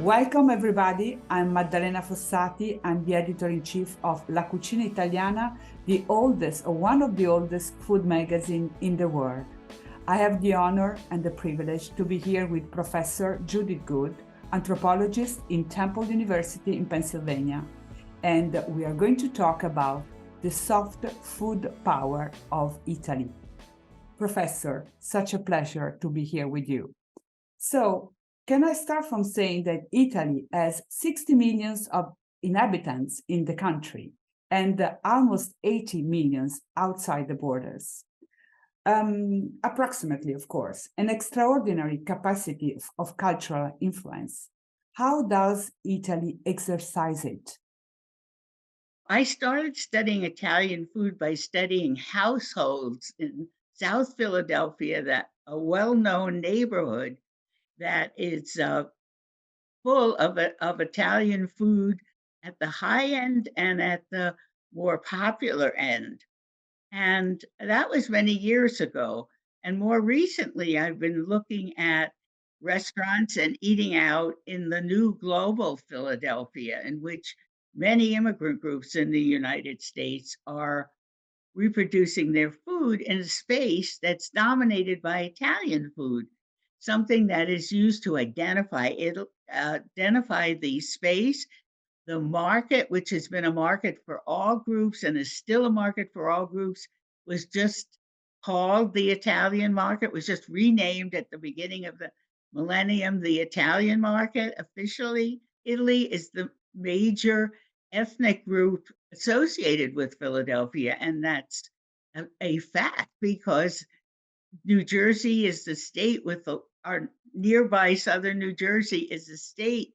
Welcome everybody, I'm Maddalena Fossati, I'm the editor-in-chief of La Cucina Italiana, the oldest or one of the oldest food magazine in the world. I have the honor and the privilege to be here with Professor Judith Good, anthropologist in Temple University in Pennsylvania. And we are going to talk about the soft food power of Italy. Professor, such a pleasure to be here with you. So, can I start from saying that Italy has 60 million of inhabitants in the country and almost 80 million outside the borders? Approximately, of course, an extraordinary capacity of cultural influence. How does Italy exercise it? I started studying Italian food by studying households in South Philadelphia, that a well-known neighborhood that is full of Italian food at the high end and at the more popular end. And that was many years ago. And more recently, I've been looking at restaurants and eating out in the new global Philadelphia, in which many immigrant groups in the United States are reproducing their food in a space that's dominated by Italian food, something that is used to identify the space, the market, which has been a market for all groups and is still a market for all groups, was just called the Italian market, was just renamed at the beginning of the millennium, the Italian market. Officially, Italy is the major ethnic group associated with Philadelphia, and that's a fact because New Jersey is the state with our nearby southern New Jersey is the state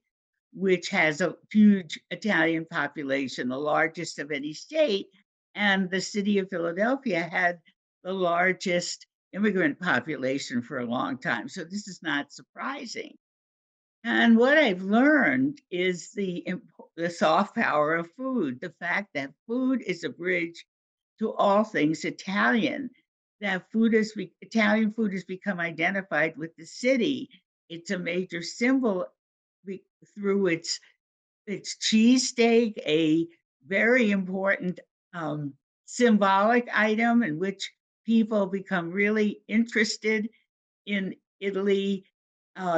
which has a huge Italian population, the largest of any state. And the city of Philadelphia had the largest immigrant population for a long time. So this is not surprising. And what I've learned is the soft power of food, the fact that food is a bridge to all things Italian, that Italian food has become identified with the city. It's a major symbol through its cheesesteak, a very important symbolic item in which people become really interested in Italy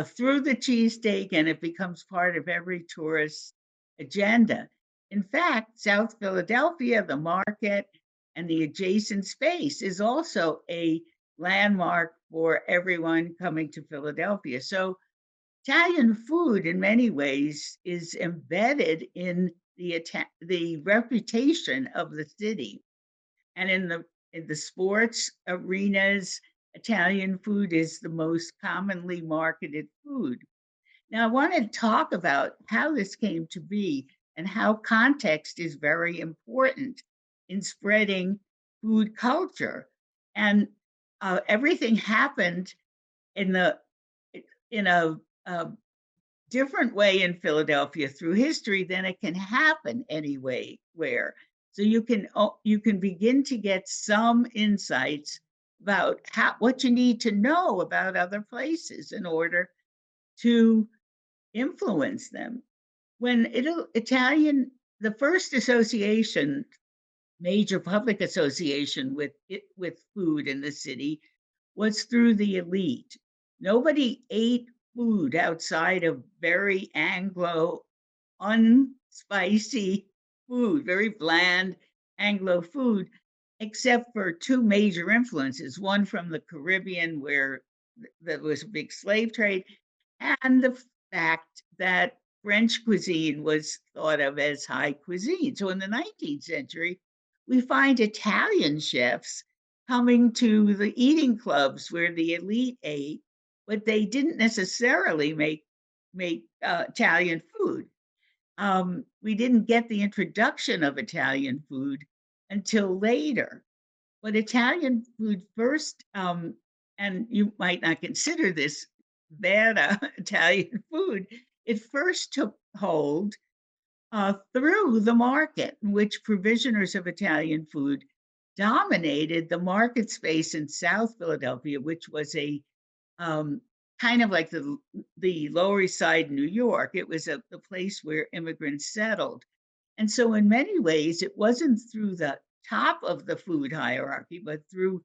through the cheesesteak, and it becomes part of every tourist agenda. In fact, South Philadelphia, the market, and the adjacent space is also a landmark for everyone coming to Philadelphia. So Italian food, in many ways, is embedded in the reputation of the city, and in the sports arenas, Italian food is the most commonly marketed food. Now, I want to talk about how this came to be and how context is very important in spreading food culture. And everything happened in the in a different way in Philadelphia through history than it can happen anyway where. So you can begin to get some insights about what you need to know about other places in order to influence them. When Italian, the first association, major public association with food in the city was through the elite. Nobody ate food outside of very Anglo, unspicy food, very bland Anglo food, except for two major influences, one from the Caribbean where there was a big slave trade, and the fact that French cuisine was thought of as high cuisine. So in the 19th century, we find Italian chefs coming to the eating clubs where the elite ate, but they didn't necessarily make Italian food. We didn't get the introduction of Italian food until later. But Italian food first, and you might not consider this bad Italian food, it first took hold through the market, in which provisioners of Italian food dominated the market space in South Philadelphia, which was a um, kind of like the Lower East Side, New York. It was the place where immigrants settled. And so in many ways, it wasn't through the top of the food hierarchy, but through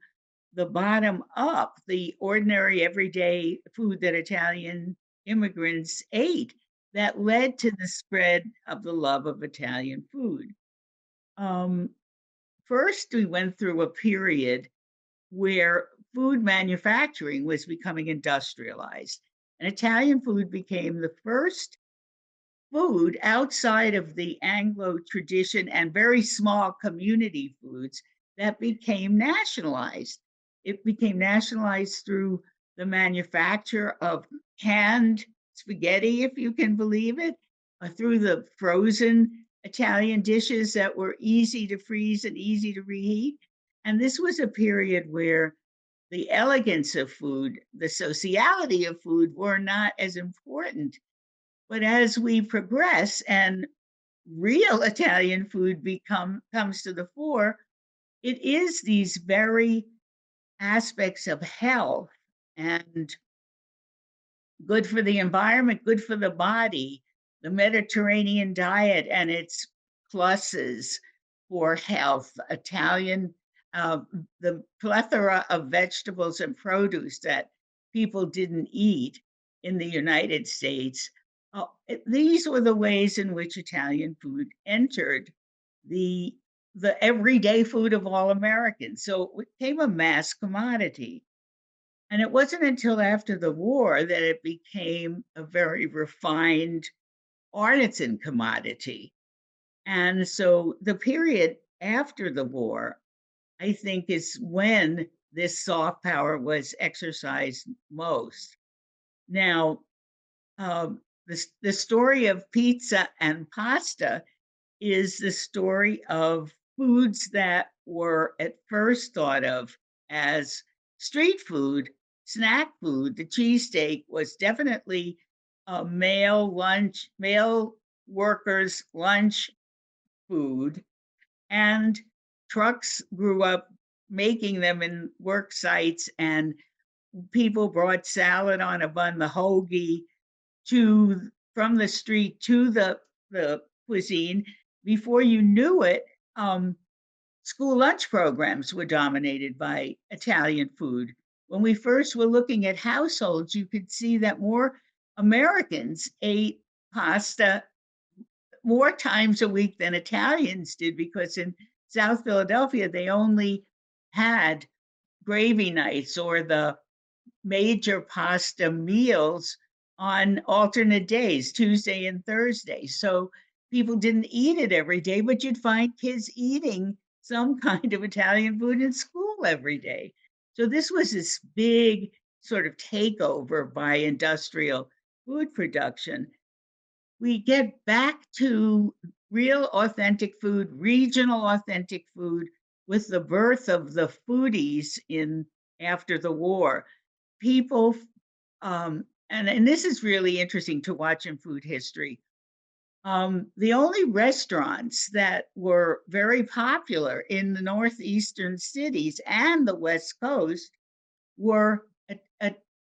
the bottom up, the ordinary everyday food that Italian immigrants ate that led to the spread of the love of Italian food. Um, First, we went through a period where food manufacturing was becoming industrialized. And Italian food became the first food outside of the Anglo tradition and very small community foods that became nationalized. It became nationalized through the manufacture of canned spaghetti, if you can believe it, through the frozen Italian dishes that were easy to freeze and easy to reheat. And this was a period where the elegance of food, the sociality of food were not as important. But as we progress and real Italian food comes to the fore, it is these very aspects of health and good for the environment, good for the body, the Mediterranean diet and its pluses for health, Italian, the plethora of vegetables and produce that people didn't eat in the United States. These were the ways in which Italian food entered the the everyday food of all Americans. So it became a mass commodity. And it wasn't until after the war that it became a very refined artisan commodity. And so the period after the war, I think, is when this soft power was exercised most. Now, the story of pizza and pasta is the story of foods that were at first thought of as street food, snack food. The cheesesteak was definitely a male workers' lunch food, and trucks grew up making them in work sites, and people brought salad on a bun, the hoagie, to from the street to the cuisine. Before you knew it, school lunch programs were dominated by Italian food. When we first were looking at households, you could see that more Americans ate pasta more times a week than Italians did, because in South Philadelphia, they only had gravy nights or the major pasta meals on alternate days, Tuesday and Thursday. So people didn't eat it every day, but you'd find kids eating some kind of Italian food in school every day. So this was this big sort of takeover by industrial food production. We get back to real authentic food, regional authentic food, with the birth of the foodies in after the war. People, and this is really interesting to watch in food history. The only restaurants that were very popular in the northeastern cities and the West Coast were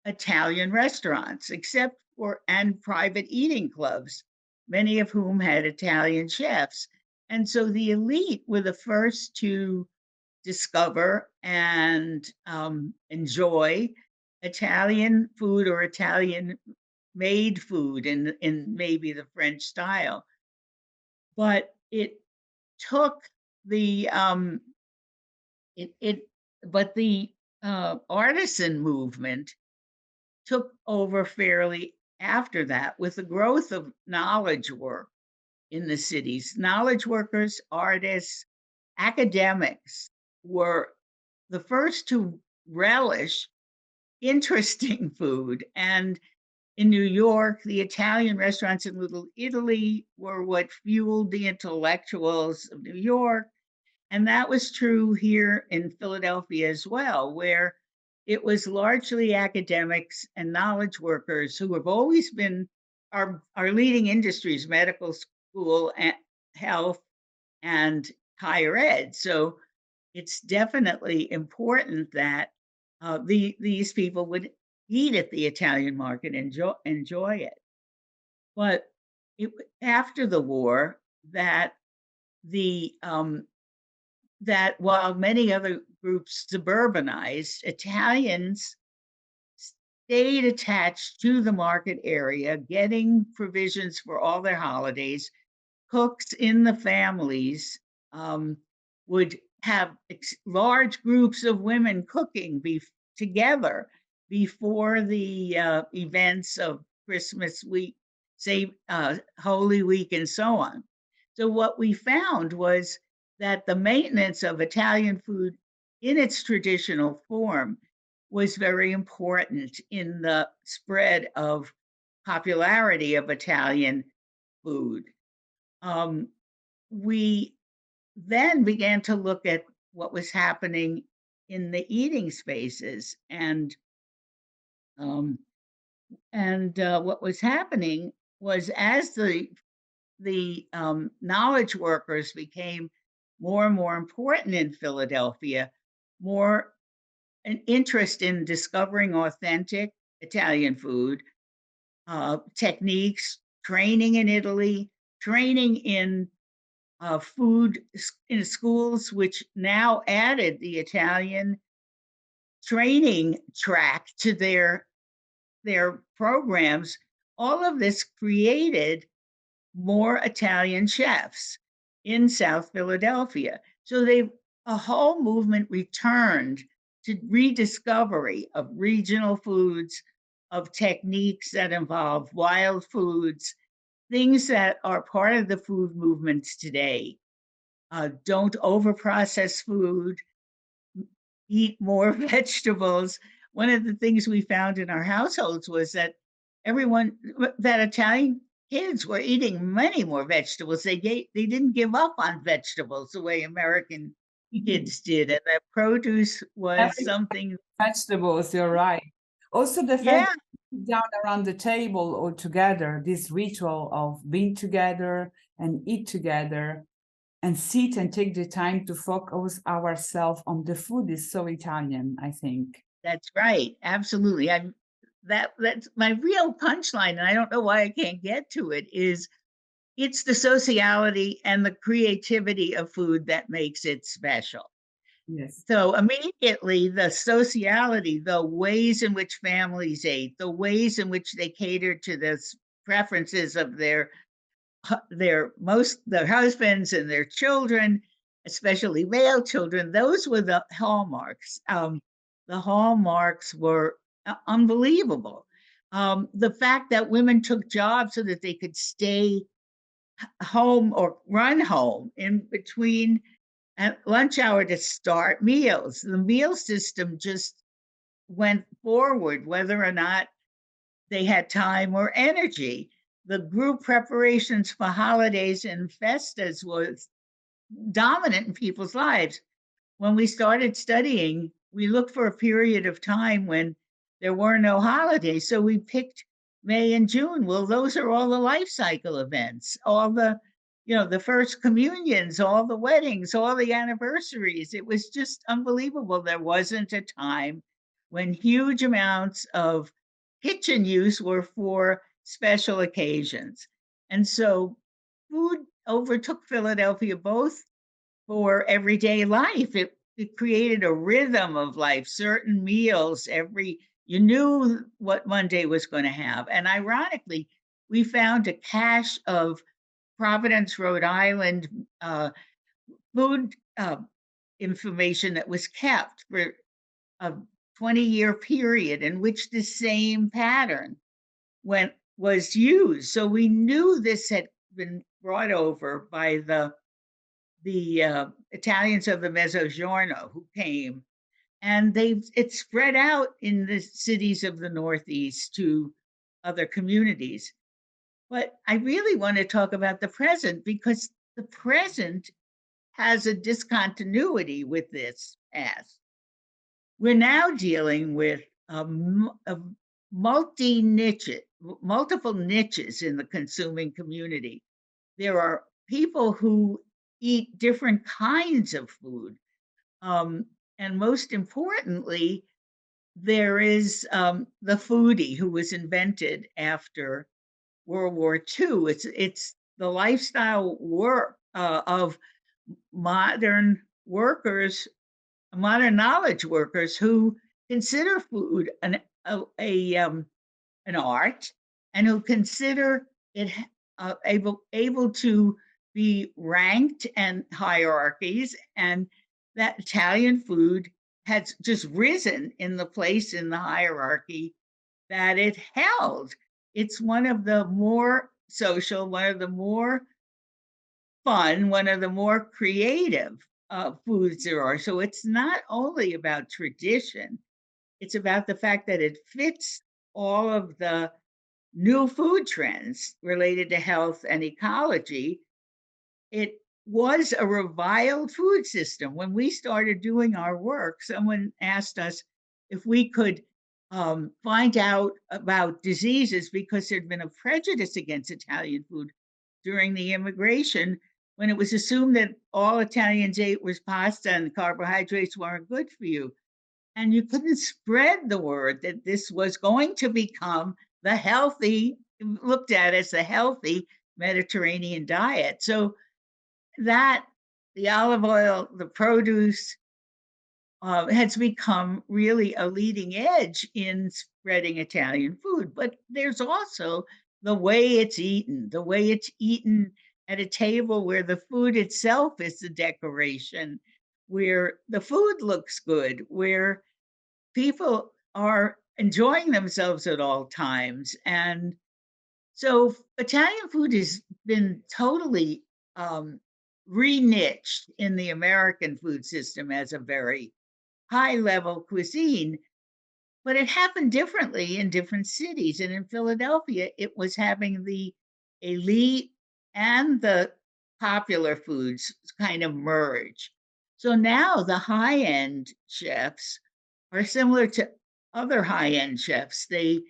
Italian restaurants, except for and private eating clubs, many of whom had Italian chefs. And so the elite were the first to discover and enjoy Italian food or Italian made food in maybe the French style. But it took the it but the artisan movement took over fairly after that, with the growth of knowledge work in the cities. Knowledge workers, artists, academics were the first to relish interesting food. And in New York, the Italian restaurants in Little Italy were what fueled the intellectuals of New York. And that was true here in Philadelphia as well, where it was largely academics and knowledge workers who have always been our leading industries, medical school, and health, and higher ed. So it's definitely important that these people would eat at the Italian market, enjoy it. But after the war, the that while many other groups suburbanized, Italians stayed attached to the market area, getting provisions for all their holidays. Cooks in the families would have large groups of women cooking together before the events of Christmas week, say Holy Week, and so on. So what we found was that the maintenance of Italian food in its traditional form was very important in the spread of popularity of Italian food. We then began to look at what was happening in the eating spaces, and what was happening was, as the knowledge workers became more and more important in Philadelphia, more an interest in discovering authentic Italian food techniques, training in Italy, training in food in schools, which now added the Italian training track to their programs. All of this created more Italian chefs in South Philadelphia. So a whole movement returned to rediscovery of regional foods, of techniques that involve wild foods, things that are part of the food movements today. Don't overprocess food, eat more vegetables. One of the things we found in our households was that Italian kids were eating many more vegetables. They didn't give up on vegetables the way American kids did, and that produce was something. Vegetables, you're right. Also, the fact Yeah, that we sit down around the table all together, this ritual of being together and eat together and sit and take the time to focus ourselves on the food is so Italian, I think. that's right. Absolutely. That's my real punchline, and I don't know why I can't get to it, is it's the sociality and the creativity of food that makes it special. Yes. So immediately, the sociality, the ways in which families ate, the ways in which they catered to the preferences of their husbands and their children, especially male children, those were the hallmarks. The hallmarks were unbelievable. The fact that women took jobs so that they could stay home or run home in between at lunch hour to start meals. The meal system just went forward, whether or not they had time or energy. The group preparations for holidays and festas was dominant in people's lives. When we started studying, we looked for a period of time when there were no holidays. So we picked May and June. Well, those are all the life cycle events, all the first communions, all the weddings, all the anniversaries. It was just unbelievable. There wasn't a time when huge amounts of kitchen use were for special occasions. And so food overtook Philadelphia both for everyday life. It created a rhythm of life, certain meals you knew what Monday was going to have. And ironically, we found a cache of Providence, Rhode Island food information that was kept for a 20-year period in which the same pattern was used. So we knew this had been brought over by the Italians of the Mezzogiorno who came, and it spread out in the cities of the Northeast to other communities. But I really want to talk about the present, because the present has a discontinuity with this past. We're now dealing with multiple niches in the consuming community. There are people who eat different kinds of food. And most importantly, there is the foodie who was invented after World War II. It's the lifestyle work of modern workers, modern knowledge workers who consider food an art, and who consider it able to be ranked and hierarchies, and that Italian food has just risen in the place in the hierarchy that it held. It's one of the more social, one of the more fun, one of the more creative foods there are. So it's not only about tradition, it's about the fact that it fits all of the new food trends related to health and ecology. It was a reviled food system. When we started doing our work, someone asked us if we could find out about diseases because there'd been a prejudice against Italian food during the immigration, when it was assumed that all Italians ate was pasta and carbohydrates weren't good for you. And you couldn't spread the word that this was going to become the healthy, looked at as the healthy Mediterranean diet. So that the olive oil, the produce, has become really a leading edge in spreading Italian food. But there's also the way it's eaten, the way it's eaten at a table where the food itself is the decoration, where the food looks good, where people are enjoying themselves at all times. And so Italian food has been totally re-niched in the American food system as a very high level cuisine, but it happened differently in different cities. And in Philadelphia, it was having the elite and the popular foods kind of merge. So now the high end chefs are similar to other high end chefs. They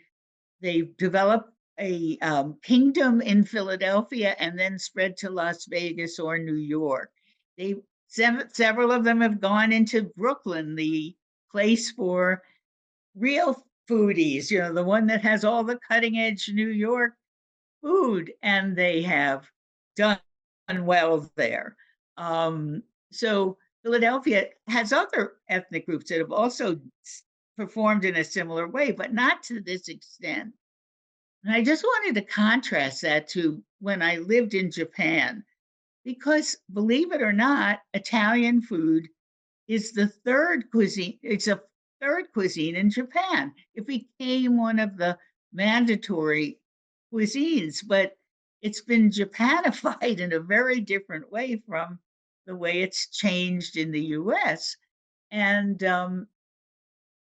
develop a kingdom in Philadelphia and then spread to Las Vegas or New York. They several of them have gone into Brooklyn, the place for real foodies, you know, the one that has all the cutting edge New York food, and they have done well there. So Philadelphia has other ethnic groups that have also performed in a similar way, but not to this extent. And I just wanted to contrast that to when I lived in Japan, because believe it or not, Italian food is the third cuisine. It's a third cuisine in Japan. It became one of the mandatory cuisines, but it's been Japanified in a very different way from the way it's changed in the US. And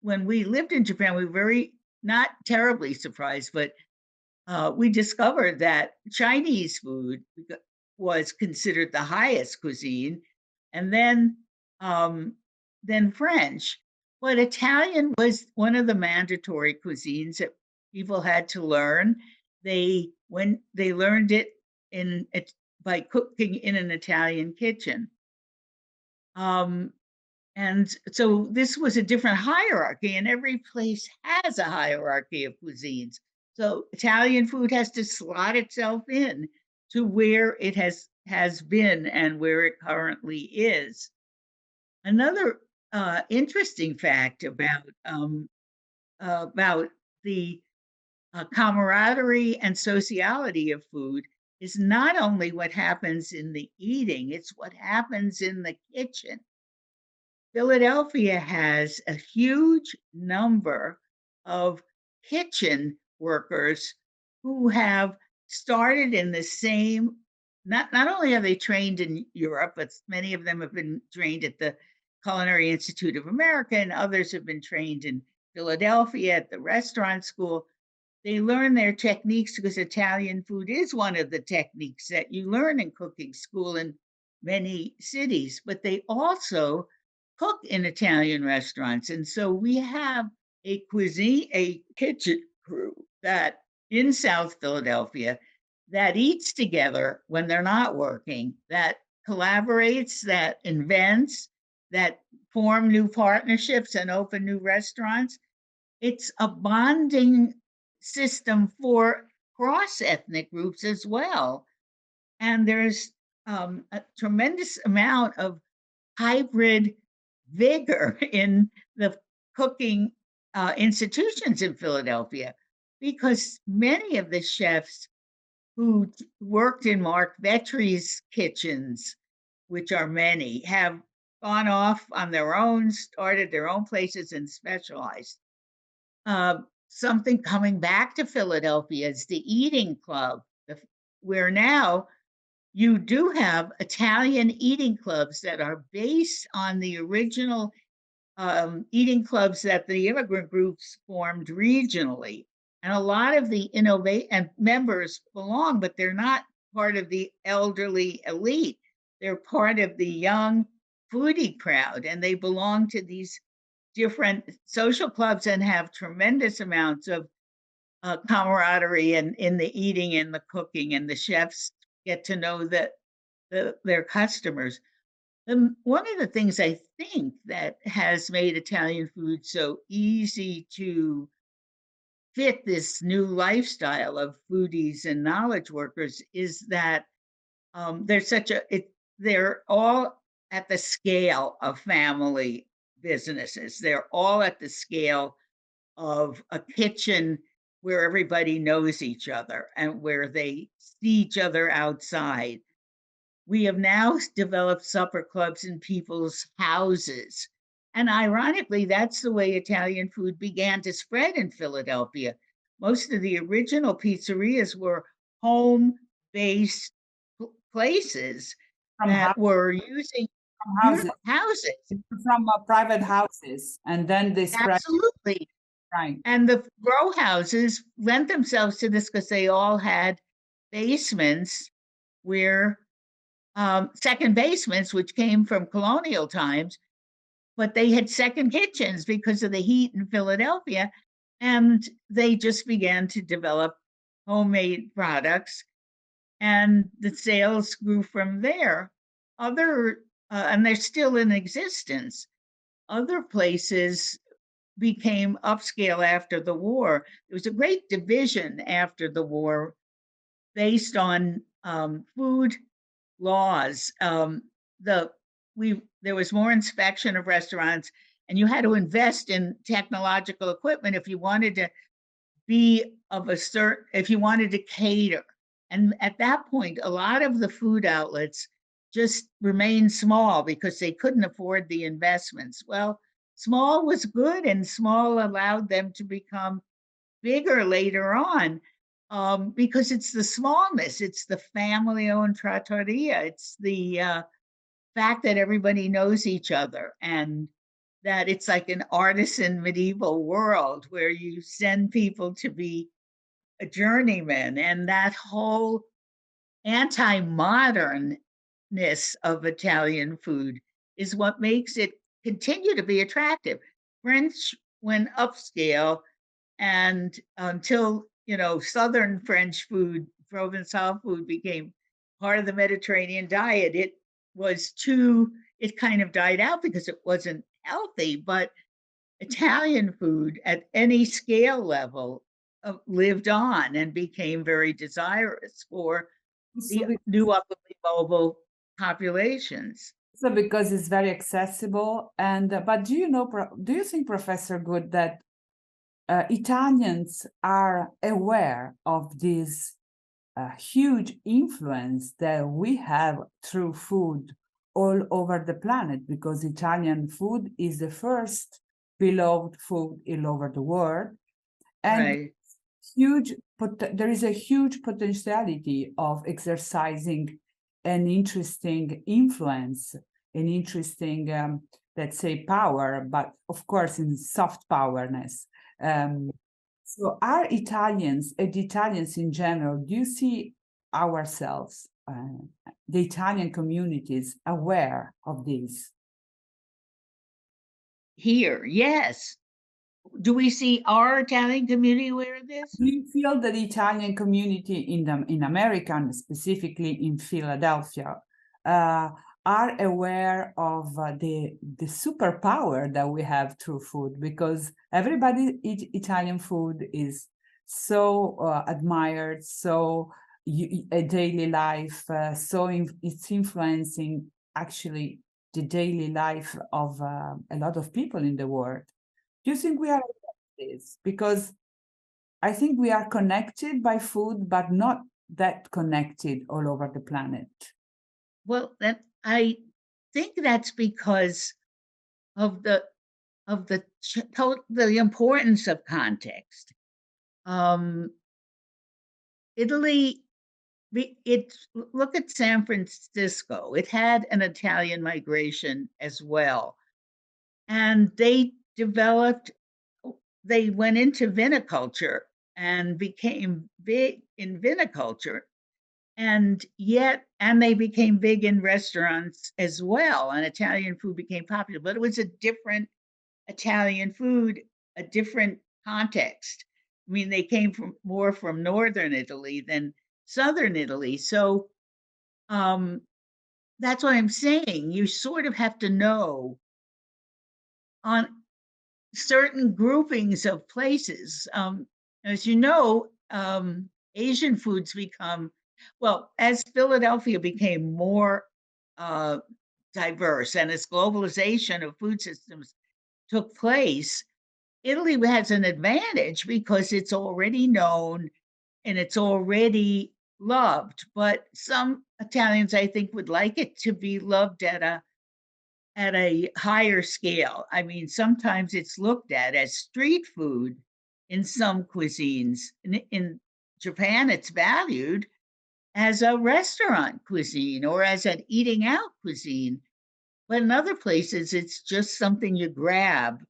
when we lived in Japan, we were not terribly surprised, but we discovered that Chinese food was considered the highest cuisine, and then French. But Italian was one of the mandatory cuisines that people had to learn. When they learned it by cooking in an Italian kitchen. And so this was a different hierarchy, and every place has a hierarchy of cuisines. So Italian food has to slot itself in to where it has been and where it currently is. Another interesting fact about the camaraderie and sociality of food is not only what happens in the eating, it's what happens in the kitchen. Philadelphia has a huge number of kitchen workers who have started in the same, not only are they trained in Europe, but many of them have been trained at the Culinary Institute of America, and others have been trained in Philadelphia at the restaurant school. They learn their techniques because Italian food is one of the techniques that you learn in cooking school in many cities, but they also cook in Italian restaurants. And so we have a kitchen crew that in South Philadelphia that eats together when they're not working, that collaborates, that invents, that form new partnerships and open new restaurants. it's a bonding system for cross-ethnic groups as well. And there's a tremendous amount of hybrid vigor in the cooking institutions in Philadelphia, because many of the chefs who worked in Mark Vettry's kitchens, which are many, have gone off on their own, started their own places, and specialized. Something coming back to Philadelphia is the Eating Club, where now you do have Italian eating clubs that are based on the original eating clubs that the immigrant groups formed regionally. And a lot of the members belong, but they're not part of the elderly elite. They're part of the young foodie crowd, and they belong to these different social clubs and have tremendous amounts of camaraderie and in the eating and the cooking, and the chefs get to know their customers. One of the things I think that has made Italian food so easy to fit this new lifestyle of foodies and knowledge workers is that they're all at the scale of family businesses. They're all at the scale of a kitchen where everybody knows each other and where they see each other outside. We have now developed supper clubs in people's houses. And ironically, that's the way Italian food began to spread in Philadelphia. Most of the original pizzerias were home-based places that were using houses. From private houses, and then they spread. Absolutely. Right. And the row houses lent themselves to this because they all had basements where second basements, which came from colonial times, but they had second kitchens because of the heat in Philadelphia. And they just began to develop homemade products, and the sales grew from there. And they're still in existence. Other places became upscale after the war. There was a great division after the war based on food laws. There was more inspection of restaurants, and you had to invest in technological equipment if you wanted to if you wanted to cater. And at that point, a lot of the food outlets just remained small because they couldn't afford the investments. Well, small was good, and small allowed them to become bigger later on, because it's the smallness, it's the family-owned trattoria, it's the fact that everybody knows each other, and that it's like an artisan medieval world where you send people to be a journeyman, and that whole anti-modernness of Italian food is what makes it continue to be attractive. French went upscale, and until Southern French food, Provençal food, became part of the Mediterranean diet, it kind of died out because it wasn't healthy. But Italian food at any scale level lived on and became very desirous for the new upwardly mobile populations. So because it's very accessible, and but do you think, Professor Good, that Italians are aware of this huge influence that we have through food all over the planet? Because Italian food is the first beloved food all over the world, and right. There is a huge potentiality of exercising an interesting influence, an interesting, let's say, power, but of course in soft powerness. So are Italians and Italians in general, do you see ourselves, the Italian communities, aware of this? Here, yes. Do we see our Italian community aware of this? Do you feel that the Italian community in America, and specifically in Philadelphia, are aware of the superpower that we have through food, because everybody eat Italian food is so admired, so a daily life, it's influencing actually the daily life of a lot of people in the world. Do you think we are aware of this? Because I think we are connected by food, but not that connected all over the planet. Well, I think that's because of the importance of context. Italy, look at San Francisco. It had an Italian migration as well, and they went into viniculture and became big in viniculture, and they became big in restaurants as well, and Italian food became popular, but it was a different Italian food, a different context. I mean, they came more from northern Italy than southern Italy. So that's what I'm saying. You sort of have to know on certain groupings of places. As you know, Asian foods as Philadelphia became more diverse and as globalization of food systems took place, Italy has an advantage because it's already known and it's already loved. But some Italians, I think, would like it to be loved at a higher scale. I mean, sometimes it's looked at as street food in some cuisines. In Japan, it's valued as a restaurant cuisine or as an eating out cuisine. But in other places, it's just something you grab.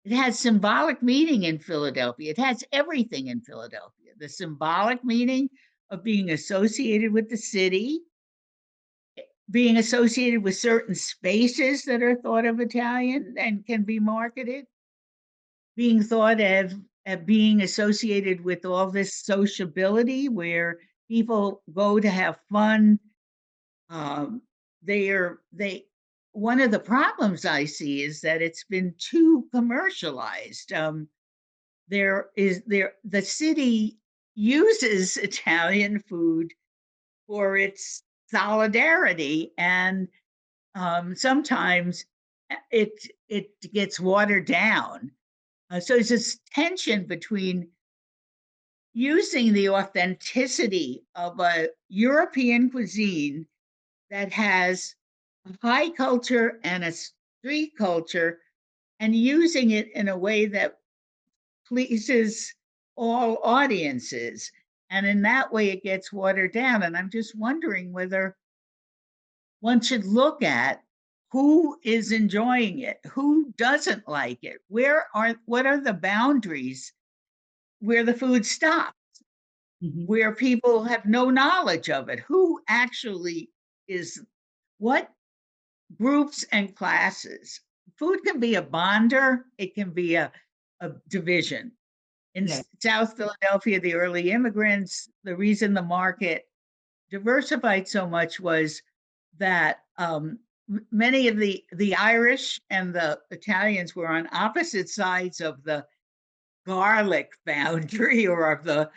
It has symbolic meaning in Philadelphia. It has everything in Philadelphia. The symbolic meaning of being associated with the city, being associated with certain spaces that are thought of Italian and can be marketed, being thought of being associated with all this sociability where people go to have fun. They One of the problems I see is that it's been too commercialized. The city uses Italian food for its solidarity, and sometimes it gets watered down. So there's this tension between using the authenticity of a European cuisine that has a high culture and a street culture and using it in a way that pleases all audiences. And in that way, it gets watered down. And I'm just wondering whether one should look at who is enjoying it, who doesn't like it, what are the boundaries where the food stops, where people have no knowledge of it, who actually is what groups and classes. Food can be a bonder, it can be a division. In South Philadelphia, the early immigrants, the reason the market diversified so much was that many of the Irish and the Italians were on opposite sides of the garlic boundary or of the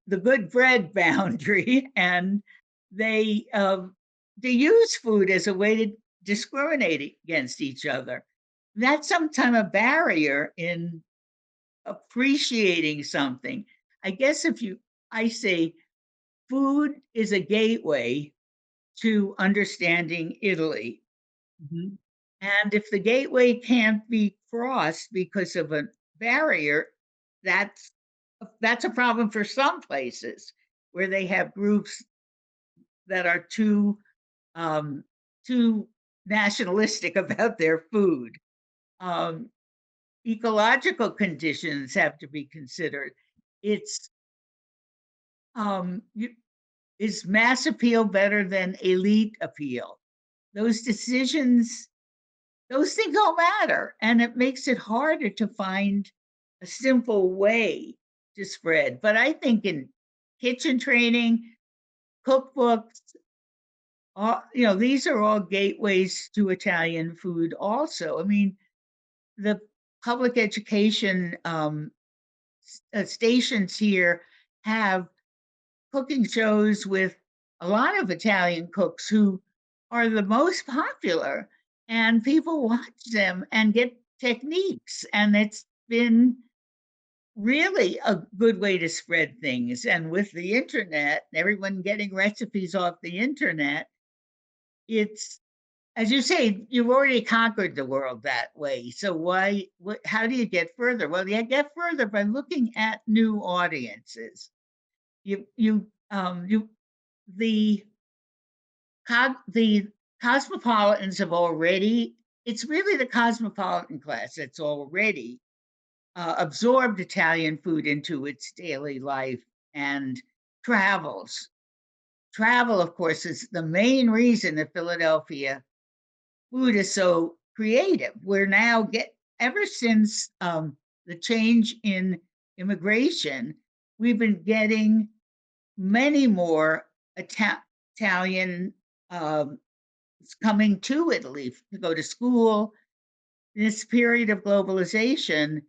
good bread boundary, and they use food as a way to discriminate against each other. That's sometimes a barrier in appreciating something. I guess I say food is a gateway to understanding Italy. Mm-hmm. And if the gateway can't be crossed because of a barrier, that's a problem for some places where they have groups that are too nationalistic about their food. Ecological conditions have to be considered. It's is mass appeal better than elite appeal? Those decisions, those things all matter, and it makes it harder to find a simple way to spread. But I think in kitchen training, cookbooks, all, these are all gateways to Italian food also. I mean, the public education stations here have cooking shows with a lot of Italian cooks who are the most popular, and people watch them and get techniques. And it's been really a good way to spread things. And with the internet, everyone getting recipes off the internet, it's, as you say, you've already conquered the world that way. So how do you get further? Well, you get further by looking at new audiences. You the the cosmopolitans have already, it's really the cosmopolitan class that's already absorbed Italian food into its daily life and travels. Travel, of course, is the main reason that Philadelphia food is so creative. We're now ever since the change in immigration, we've been getting many more Italian coming to Italy to go to school. In this period of globalization,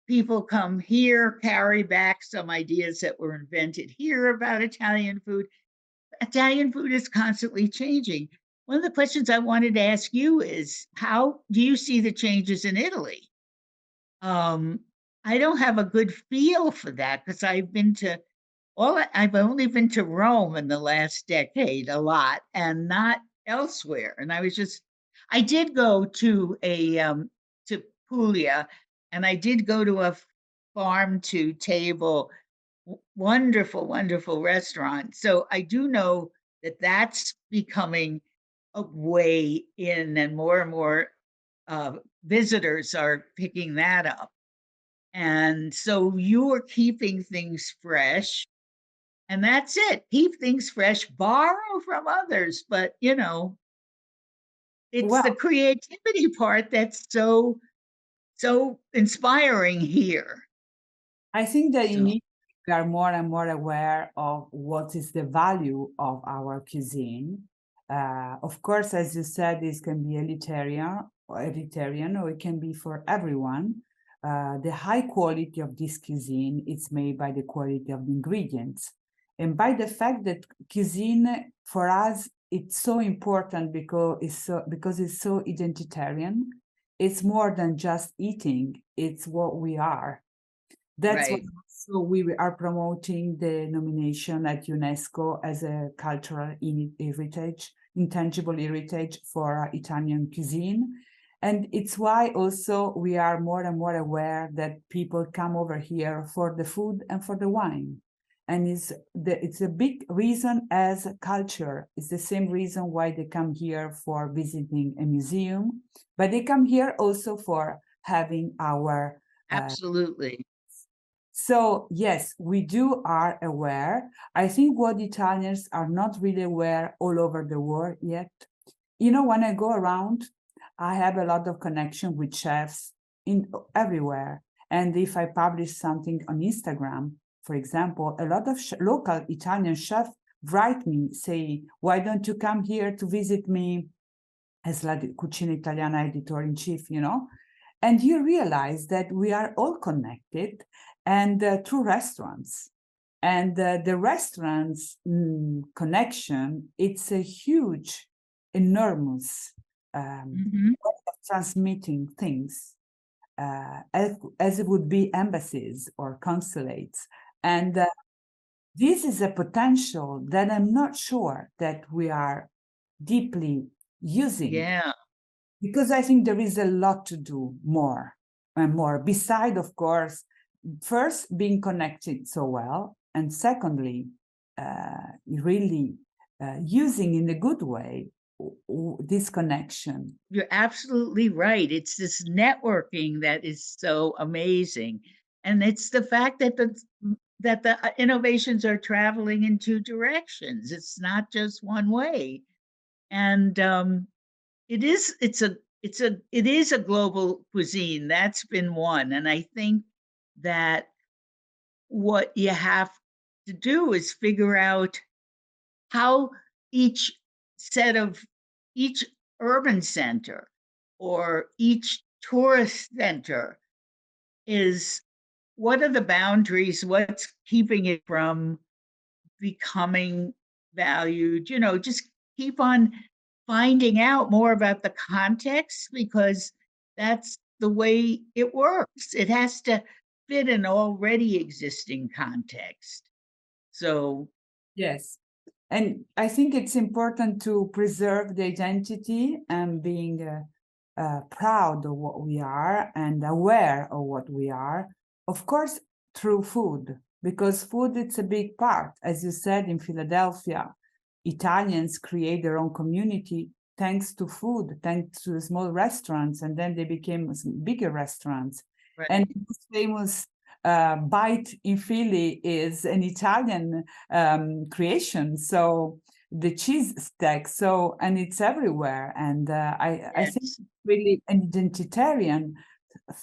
people come here, carry back some ideas that were invented here about Italian food. Italian food is constantly changing. One of the questions I wanted to ask you is, how do you see the changes in Italy? I don't have a good feel for that because I've only been to Rome in the last decade a lot and not elsewhere. And I did go to Puglia, and I did go to a farm to table wonderful, wonderful restaurant. So I do know that that's becoming a way in, and more uh, visitors are picking that up. And so you are keeping things fresh, and that's it. Keep things fresh, borrow from others, but it's the Well, creativity part that's so inspiring here. I think that So we are more and more aware of what is the value of our cuisine. Of course, as you said, this can be elitarian, or it can be for everyone. The high quality of this cuisine is made by the quality of the ingredients, and by the fact that cuisine for us it's so important because it's so identitarian. It's more than just eating; it's what we are. That's why right, also we are promoting the nomination at UNESCO as a cultural heritage, intangible heritage for Italian cuisine. And it's why also we are more and more aware that people come over here for the food and for the wine. And it's a big reason as culture. It's the same reason why they come here for visiting a museum, but they come here also for having our absolutely. so yes, are aware. I think what Italians are not really aware all over the world yet. When I go around, I have a lot of connection with chefs in everywhere. And if I publish something on Instagram, for example, a lot of local Italian chefs write me, say, why don't you come here to visit me as La Cucina Italiana editor-in-chief. And you realize that we are all connected and through restaurants. And the restaurants connection, it's a huge, enormous Mhm. way of transmitting things, as it would be embassies or consulates. And this is a potential that I'm not sure that we are deeply using, Yeah. because I think there is a lot to do more and more, beside, of course, first being connected so well, and secondly, really using in a good way this connection. You're absolutely right. It's this networking that is so amazing. And it's the fact that the innovations are traveling in two directions. It's not just one way. And it is a global cuisine. That's been one. And I think that what you have to do is figure out how each set of each urban center or each tourist center is, what are the boundaries? What's keeping it from becoming valued? You know, just keep on finding out more about the context, because that's the way it works. It has to fit an already existing context. So, Yes. And I think it's important to preserve the identity and being proud of what we are and aware of what we are. Of course, through food, because food is a big part. As you said, in Philadelphia, Italians create their own community thanks to food, thanks to small restaurants, and then they became bigger restaurants. right. And this famous bite in Philly is an Italian creation. So the cheese steak, so, and it's everywhere. And I think Yes. it's really an identitarian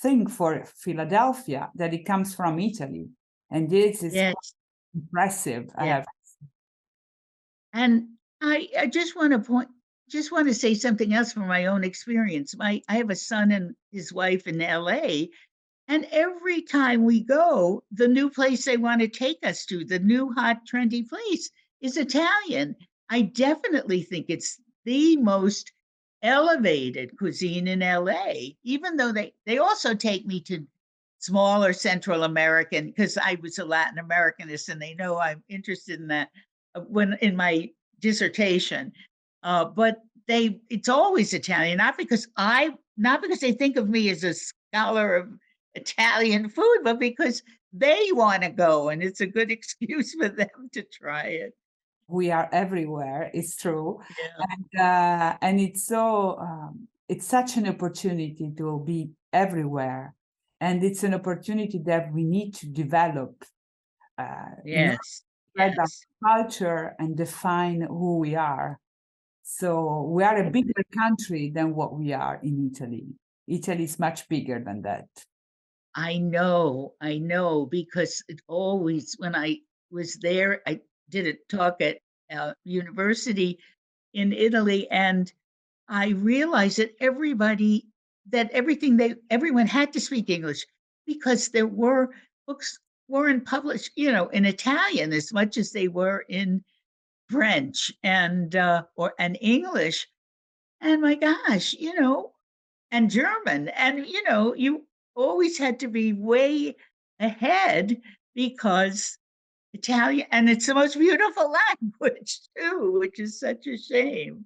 thing for Philadelphia, that it comes from Italy. And this is Yes. quite impressive, I Yeah. have. And I just want to say something else from my own experience. I have a son and his wife in LA, and every time we go, the new place they want to take us to, the new hot trendy place, is Italian. I definitely think it's the most elevated cuisine in LA, even though they also take me to smaller Central American, because I was a Latin Americanist and they know I'm interested in that when in my dissertation. But it's always Italian, not because they think of me as a scholar of Italian food, but because they want to go and it's a good excuse for them to try it. We are everywhere, it's true. Yeah. And it's so it's such an opportunity to be everywhere, and it's an opportunity that we need to develop in order Yes. to spread our Yes. culture and define who we are. So we are a bigger country than what we are in Italy. Italy is much bigger than that. I know, because it always, when I was there, I did a talk at university in Italy, and I realized that everyone had to speak English, because there were books weren't published, in Italian as much as they were in French and English. And my gosh, and German. And, you always had to be way ahead, because Italian, and it's the most beautiful language too, which is such a shame.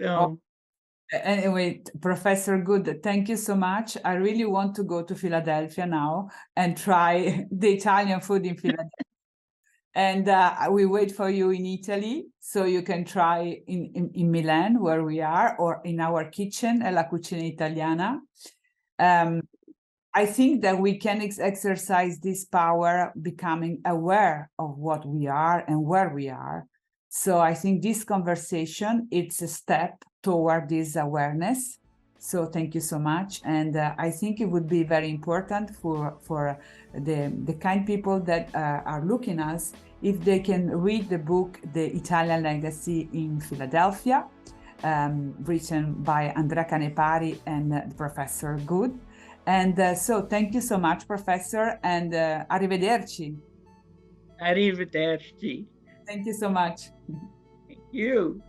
Oh, So, anyway, Professor Good, thank you so much. I really want to go to Philadelphia now and try the Italian food in Philadelphia. And we wait for you in Italy, so you can try in Milan, where we are, or in our kitchen, La Cucina Italiana. I think that we can exercise this power, becoming aware of what we are and where we are. So I think this conversation, it's a step toward this awareness. So thank you so much. And I think it would be very important for the kind people that are looking at us, if they can read the book, The Italian Legacy in Philadelphia, written by Andrea Canepari and Professor Good. And so thank you so much, Professor, and arrivederci. arrivederci. Thank you so much. Thank you.